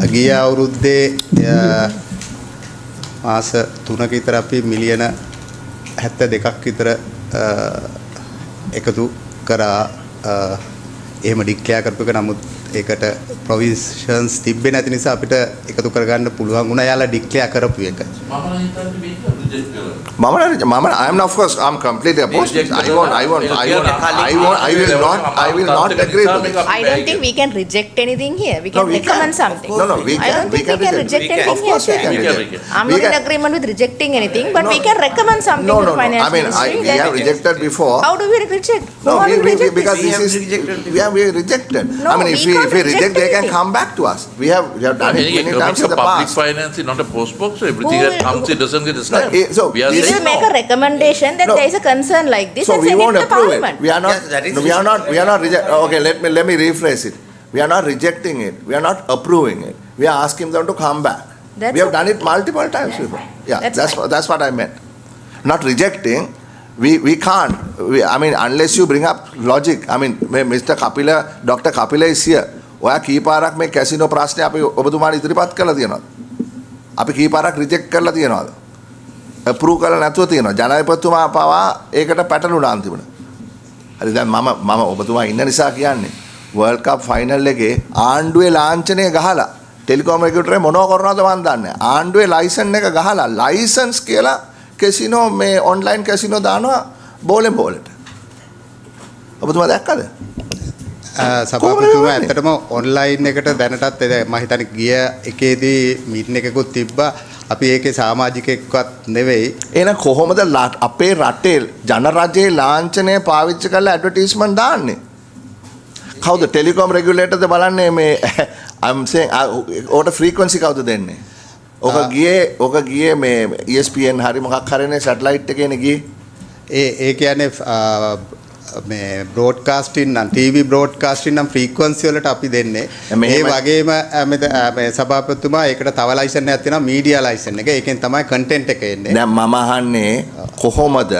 ගිය අවුරුද්දේ මාස 3ක විතර අපි මිලියන 72ක් විතර එකතු කරා. එහෙම ඩික්ලෙයාර් කරපු එක. නමුත් ඒකට ප්‍රොවිෂන්ස් තිබ්බේ නැති නිසා අපිට එකතු කරගන්න පුළුවන් වුණා. යාලා ඩික්ලෙයාර් කරපු එක. I am of course I'm completely opposed. I will not agree to this. I don't think we can reject anything here. We can recommend something. No, we I don't think we can reject anything of course here. we can reject. I'm not in agreement with rejecting anything, but we can recommend something to the finance I mean, ministry. we have rejected before. How do we reject? No, How do we reject because this? this is we rejected. No, I mean, we if we reject, they can anything. come back to us. We have done it many times in the public past. finance is not a post box, so everything Who that comes will- in doesn't get discussed. No, so we are We this- will saying make a recommendation that No. there is a concern like this So and we send won't it to approve Parliament. it. We are not. Yes, that is no, we are not reject. Okay, let me rephrase it. We are not rejecting it. We are not approving it. We are asking them to come back. That's We have okay. done it multiple times before. Yeah, That's that's what I meant. Not rejecting. We can't. I mean, unless you bring up logic. I mean, Mr. Kapila, Dr. Kapila is here. ඔයා කීපාරක් මේ casino ප්‍රශ්නේ අපි ඔබතුමාට ඉදිරිපත් කළා තියෙනවද? අපි කීපාරක් reject කරලා තියෙනවද? අප්‍රූව් කරලා නැතුව තියෙනවා. ජනාධිපතිතුමා පවා ඒකට පැටලුණා අන්තිමට. හරි දැන් මම ඔබතුමා ඉන්න නිසා කියන්නේ වර්ල්ඩ් කප් ෆයිනල් එකේ ආණ්ඩුවේ ලාංඡනය ගහලා ටෙලිකොම් රෙගියුලේටර් මොනව කරනවද මන් දන්නේ. ආණ්ඩුවේ ලයිසන් එක ගහලා ලයිසන්ස් කියලා කැසිනෝ මේ ඔන්ලයින් කැසිනෝ දානවා බෝලෙන් බෝලට. ඔබතුමා දැක්කද? සභාපතිතුමා ඇත්තටම ඔන්ලයින් එකට දැනටත් මම හිතන්නේ ගිය එකේදී මීටින් එකකුත් තිබ්බා. අපි ඒකේ සමාජිකෙක්වත් නෙවෙයි. එහෙනම් කොහොමද අපේ රටේ ජනරජයේ ලාංඡනය පාවිච්චි කරලා ඇඩ්වර්ටයිස්මන්ට් දාන්නේ? කවුද ටෙලිකොම් රෙගියුලේටර්ද බලන්නේ මේ I'm saying ඕකට ෆ්‍රීකවන්සි කවුද දෙන්නේ? ඕක ගියේ මේ ESPN හරි මොකක් හරිනේ සැටලයිට් එකේනේ ගියේ. ඒ කියන්නේ මේ බ්‍රෝඩ්කාස්ටින් නම් ටීවී බ්‍රෝඩ්කාස්ටින් නම් ෆ්‍රීකවන්සි වලට අපි දෙන්නේ. ඒ වගේම මේ සභාපතිතුමා ඒකට තව ලයිසන් එකක් තියෙනවා මීඩියා ලයිසන් එක. ඒකෙන් තමයි කන්ටෙන්ට් එක එන්නේ. දැන් මම අහන්නේ කොහොමද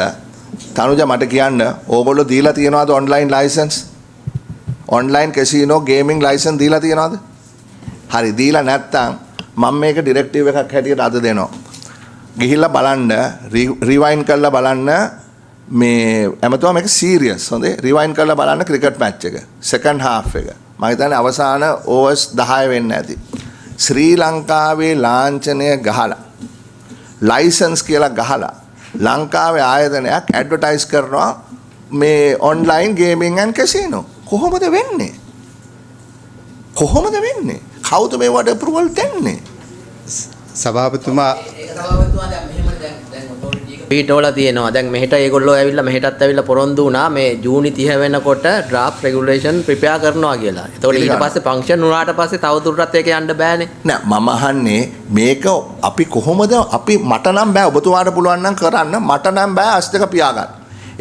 තනුජා මට කියන්න ඕගොල්ලෝ දීලා තියනවාද online licences? Online casino gaming licence දීලා තියනවාද? හරි දීලා නැත්නම් මම මේක ඩිරෙක්ටිව් එකක් හැටියට අද දෙනවා. ගිහිල්ලා බලන්න රිවයින්ඩ් කරලා බලන්න මේ ඇමතුමා මේක සීරියස් හොඳේ රිවයින්ඩ් කරලා බලන්න ක්‍රිකට් මැච් එක සෙකන්ඩ් හාෆ් එක මම හිතන්නේ අවසාන ඕවර්ස් 10 වෙන්න ඇති ශ්‍රී ලංකාවේ ලාංඡනය ගහලා ලයිසන්ස් කියලා ගහලා ලංකාවේ ආයතනයක් ඇඩ්වර්ටයිස් කරනවා මේ ඔන්ලයින් ගේමින් ඇන්ඩ් කැසිනෝ කොහොමද වෙන්නේ කවුද මේවට අප්‍රූවල් දෙන්නේ සභාපතිතුමා පිටවල තියෙනවා. දැන් මෙහෙට ඒගොල්ලෝ ඇවිල්ලා මෙහෙටත් ඇවිල්ලා පොරොන්දු වුණා මේ ජූනි 30 වෙනකොට ඩ්‍රාෆ්ට් රෙගුලේෂන් ප්‍රිපෙයාර් කරනවා කියලා. ඒතකොට ඊට පස්සේ ෆන්ක්ෂන් වුණාට පස්සේ තව දුරටත් ඒක යන්න බෑනේ. නෑ මම අහන්නේ මේක අපි කොහොමද අපි මට නම් බෑ ඔබතුමාට පුළුවන් නම් කරන්න මට නම් බෑ අස් දෙක පියාගන්න.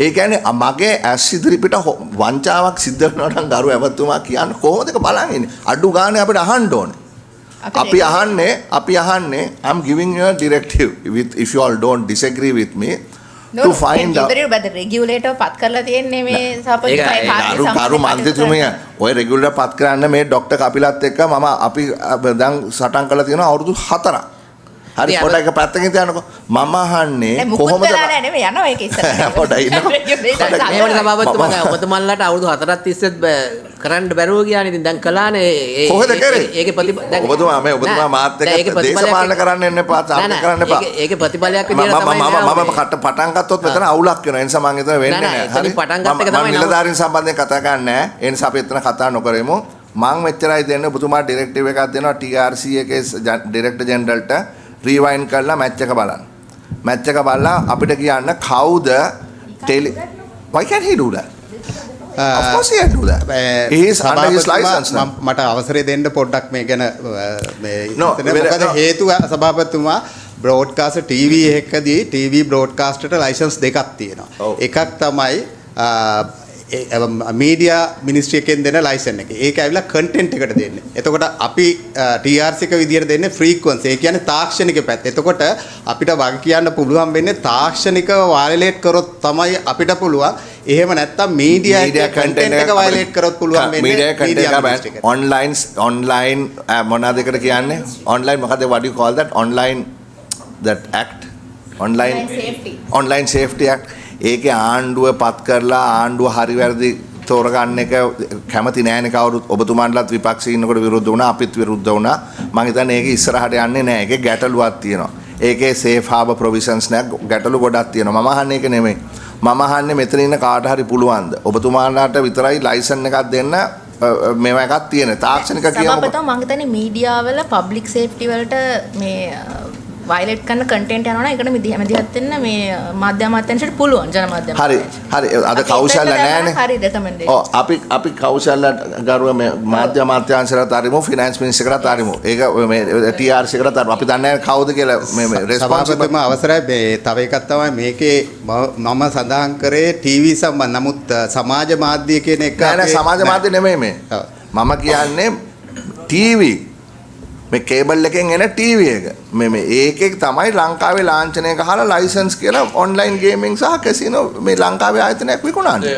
ඒ කියන්නේ මගේ ඇස් ඉදිරිපිට වංචාවක් සිද්ධ වෙනවා නම් ගරු ඇමතුමා කියන්න කොහොමද ඒක බලන් ඉන්නේ? අඩු ගානේ අපිට අහන්න ඕනේ. අපි අහන්නේ I'm giving you a directive if you all don't disagree with me to find out the regulator පත් කරලා තියෙන්නේ මේ සභාපතිතුමා කරු මන්ත්‍රීතුමිය ඔය රෙගියුලර් පත් කරන්න මේ ડોක්ටර් කපිලත් එක්ක අපි දැන් සටන් කරලා තියෙනවා අවුරුදු 4ක් හරි පොඩ්ඩක් එක පැත්තකින් තියන්නකෝ මම අහන්නේ කොහොමද නෙමෙයි යනවා ඒක ඉස්සරහට පොඩ්ඩක් ඉන්නකෝ මේවට සභාපතිතුමා දැන් ඔබතුමන්ලාට අවුරුදු 4ක් තිස්සේ කරන්න බැරුව ගියානේ. ඉතින් දැන් කළානේ කොහෙද කරේ? ඒකේ ප්‍රතිඵල දැන් ඔබතුමා මාත් එක්ක දේශපාලන කරන්න එන්න එපා තාම කරන්න එපා. ඒකේ ප්‍රතිඵලයක් විදියට තමයි මම පටන් ගත්තොත් මෙතන අවුලක් වෙනවා. ඒ නිසා මම හිතනවා වෙන්නේ නැහැ. හරි. පටන් ගත්ත එක තමයි නිලධාරීන් සම්බන්ධයෙන් කතා කරන්නේ නැහැ. ඒ නිසා අපි එතන කතා නොකරමු. මම මෙච්චරයි දෙන්නේ. ඔබතුමා ඩිරෙක්ටිව් එකක් දෙනවා TRC එකේ ඩිරෙක්ටර් ජෙනරල්ට රීවයින්ඩ් කරලා මැච් එක බලන්න. මැච් එක බලලා අපිට කියන්න කවුද why can't he do that? Of course he can do that. He is under his license now. මට අවසරය දෙන්න පොඩ්ඩක් මේ ගැන මොකද හේතුව සභාපතිතුමා බ්‍රෝඩ්කාස්ට් ටීවී එකකදී ටීවී බ්‍රෝඩ්කාස්ට්ට ලයිසන්ස් දෙකක් තියෙනවා. එකක් තමයි මීඩියා මිනිස්ට්‍රි එකෙන් දෙන ලයිසන් එක. ඒක ඇවිල්ලා කන්ටෙන්ට් එකට දෙන්නේ. එතකොට අපි TRC එක විදියට දෙන්නේ ෆ්‍රීකවන්සි. ඒ කියන්නේ තාක්ෂණික පැත්ත. එතකොට අපිට වග කියන්න පුළුවන් වෙන්නේ තාක්ෂණිකව වයලේට් කරොත් තමයි අපිට පුළුවන් එහෙම නැත්තම් මීඩියා media කන්ටෙන්ට් එක වයලේට් කරොත් පුළුවන් වෙන්නේ media content media එක ministry එකට. online මොනවාද ඒකට කියන්නේ online මොකද what do you call that online that act online online safety act ඒකේ ආණ්ඩුව පත් කරලා ආණ්ඩුව හරි වැරදි තෝරගන්න එක කැමති නෑනේ කවුරුත් ඔබතුමාන්ලත් විපක්ෂයේ ඉන්නකොට විරුද්ධ වුණා අපිත් විරුද්ධ වුණා මම හිතන්නේ ඒක ඉස්සරහට යන්නේ නෑ ඒකේ ගැටලුවක් තියෙනවා ඒකේ safe harbor provisions නෑ ගැටලු ගොඩක් තියෙනවා මම අහන්නේ ඒක නෙමෙයි මම අහන්නේ මෙතන ඉන්න කාට හරි පුළුවන්ද ඔබතුමාලාට විතරයි ලයිසන් එකක් දෙන්න මේවා එකක් තියෙන තාක්ෂණික කියමු සභාපතිතුමා මම හිතන්නේ මීඩියා වල පබ්ලික් සේෆ්ටි වලට මේ වයලේට් කරන කන්ටෙන්ට් යනවා නම් ඒකට මැදිහත් වෙන්න මේ මාධ්‍ය අමාත්‍යාංශයට පුළුවන් ජනමාධ්‍ය හරි හරි අද කෞශල්‍ය නෑනේ හරි රෙකමෙන්ඩේෂන් ඔව් අපි කෞශල්‍ය ගරුව මේ මාධ්‍ය අමාත්‍යාංශයට අරිමු ෆිනෑන්ස් මිනිස්ටර් එකට අරිමු ඒක මේ TRC එකට අරිමු අපි දන්නේ නැහැ කවුද කියලා මේ රෙස්පොන්සිබල් සභාපතිතුමා අවසරයි මේ තව එකක් තමයි මේකේ මම සඳහන් කරේ ටීවී සම්බන්ධ නමුත් සමාජ මාධ්‍ය කියන එක නෑ නෑ සමාජ මාධ්‍ය නෙමෙයි මේ ඔව්. මම කියන්නේ ටීවී මේ කේබල් එකෙන් එන ටීවී එක මේ ඒකේ තමයි ලංකාවේ ලාංඡනය ගහලා ලයිසන්ස් කියලා ඔන්ලයින් ගේමින් සහ කැසිනෝ මේ ලංකාවේ ආයතනයක් විකුණන්නේ